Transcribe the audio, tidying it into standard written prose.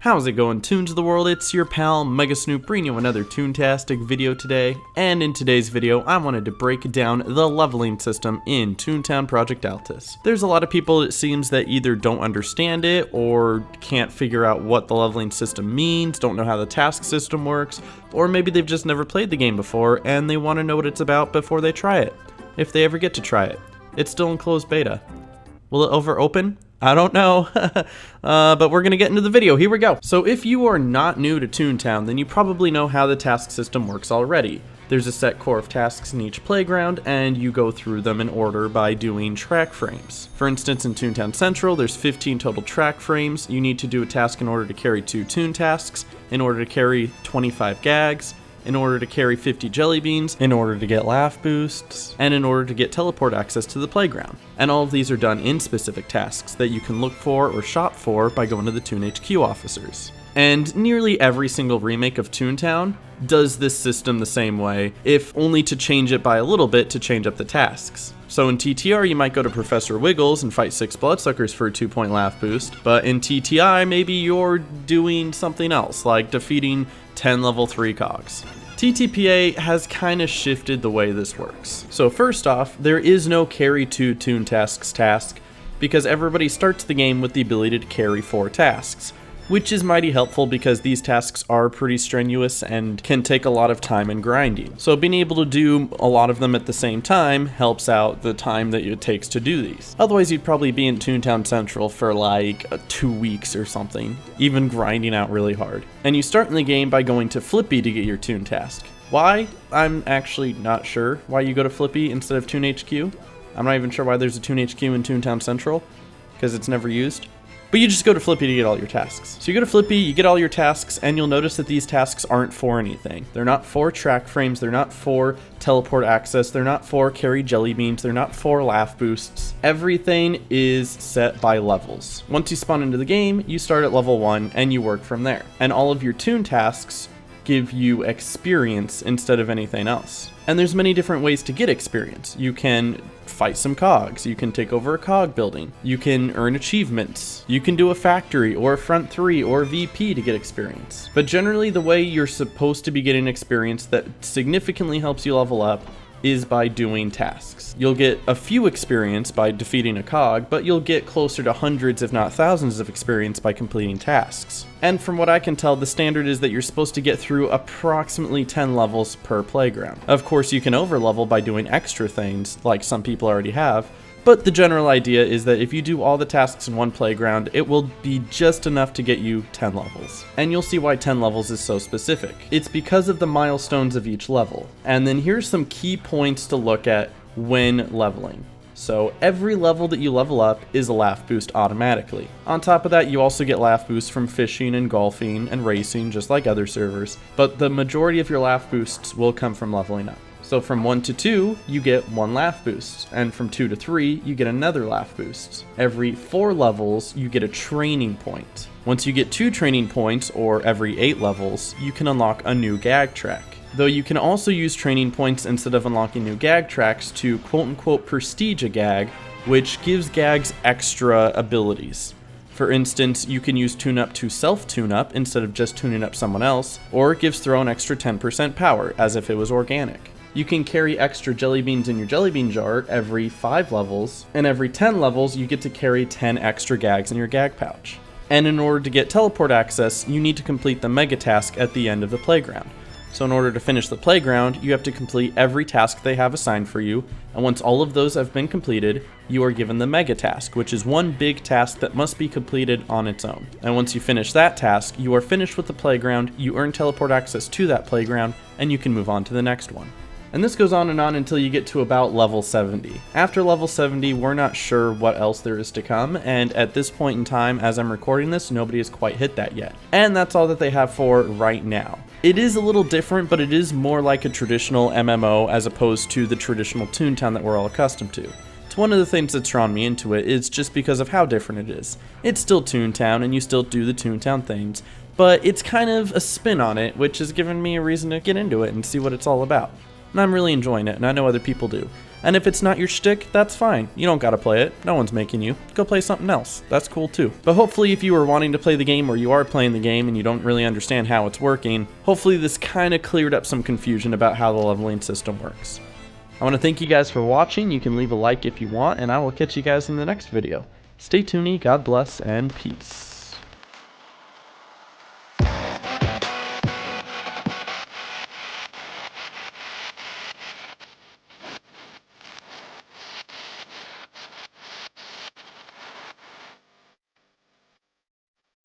How's it going, Toons of the world? It's your pal Mega Snoop bringing you another Toontastic video today, and in today's video I wanted to break down the leveling system in Toontown Project Altis. There's a lot of people, it seems, that either don't understand it or can't figure out what the leveling system means, don't know how the task system works, or maybe they've just never played the game before and they want to know what it's about before they try it, if they ever get to try it. It's still in closed beta. Will it ever open? I don't know, but we're going to get into the video. Here we go. So if you are not new to Toontown, then you probably know how the task system works already. There's a set core of tasks in each playground, and you go through them in order by doing track frames. For instance, in Toontown Central, there's 15 total track frames. You need to do a task in order to carry 2 Toon tasks, in order to carry 25 gags, in order to carry 50 jelly beans, in order to get laugh boosts, and in order to get teleport access to the playground. And all of these are done in specific tasks that you can look for or shop for by going to the Toon HQ officers. And nearly every single remake of Toontown does this system the same way, if only to change it by a little bit to change up the tasks. So in TTR you might go to Professor Wiggles and fight 6 Bloodsuckers for a 2-point laugh boost, but in TTI maybe you're doing something else, like defeating 10 level 3 cogs. TTPA has kind of shifted the way this works. So first off, there is no carry 2 Toon tasks task, because everybody starts the game with the ability to carry 4 tasks, which is mighty helpful because these tasks are pretty strenuous and can take a lot of time and grinding. So being able to do a lot of them at the same time helps out the time that it takes to do these. Otherwise you'd probably be in Toontown Central for like 2 weeks or something, even grinding out really hard. And you start in the game by going to Flippy to get your Toon task. Why? I'm actually not sure why you go to Flippy instead of Toon HQ. I'm not even sure why there's a Toon HQ in Toontown Central, because it's never used. But you just go to Flippy to get all your tasks. So you go to Flippy, you get all your tasks, and you'll notice that these tasks aren't for anything. They're not for track frames, they're not for teleport access, they're not for carry jelly beans, they're not for laugh boosts. Everything is set by levels. Once you spawn into the game, you start at level 1 and you work from there. And all of your Toon tasks give you experience instead of anything else. And there's many different ways to get experience. You can fight some cogs, you can take over a cog building, you can earn achievements, you can do a factory or a front 3 or VP to get experience. But generally the way you're supposed to be getting experience that significantly helps you level up is by doing tasks. You'll get a few experience by defeating a cog, but you'll get closer to hundreds if not thousands of experience by completing tasks. And from what I can tell, the standard is that you're supposed to get through approximately 10 levels per playground. Of course, you can overlevel by doing extra things, like some people already have, but the general idea is that if you do all the tasks in one playground, it will be just enough to get you 10 levels. And you'll see why 10 levels is so specific. It's because of the milestones of each level. And then here's some key points to look at when leveling. So every level that you level up is a laugh boost automatically. On top of that, you also get laugh boosts from fishing and golfing and racing, just like other servers, but the majority of your laugh boosts will come from leveling up. So from 1 to 2, you get 1 laugh boost, and from 2 to 3, you get another laugh boost. Every 4 levels, you get a training point. Once you get 2 training points, or every 8 levels, you can unlock a new gag track. Though you can also use training points instead of unlocking new gag tracks to quote-unquote prestige a gag, which gives gags extra abilities. For instance, you can use Tune Up to self-tune up instead of just tuning up someone else, or it gives Throw an extra 10% power, as if it was organic. You can carry extra jelly beans in your jelly bean jar every 5 levels, and every 10 levels you get to carry 10 extra gags in your gag pouch. And in order to get teleport access, you need to complete the mega task at the end of the playground. So in order to finish the playground, you have to complete every task they have assigned for you, and once all of those have been completed, you are given the mega task, which is one big task that must be completed on its own. And once you finish that task, you are finished with the playground, you earn teleport access to that playground, and you can move on to the next one. And this goes on and on until you get to about level 70. After level 70, we're not sure what else there is to come, and at this point in time, as I'm recording this, nobody has quite hit that yet. And that's all that they have for right now. It is a little different, but it is more like a traditional MMO as opposed to the traditional Toontown that we're all accustomed to. It's one of the things that's drawn me into it, is just because of how different it is. It's still Toontown, and you still do the Toontown things, but it's kind of a spin on it, which has given me a reason to get into it and see what it's all about. And I'm really enjoying it, and I know other people do. And if it's not your shtick, that's fine. You don't gotta play it. No one's making you. Go play something else. That's cool too. But hopefully if you are wanting to play the game or you are playing the game and you don't really understand how it's working, hopefully this kind of cleared up some confusion about how the leveling system works. I want to thank you guys for watching. You can leave a like if you want, and I will catch you guys in the next video. Stay tuned, God bless, and peace.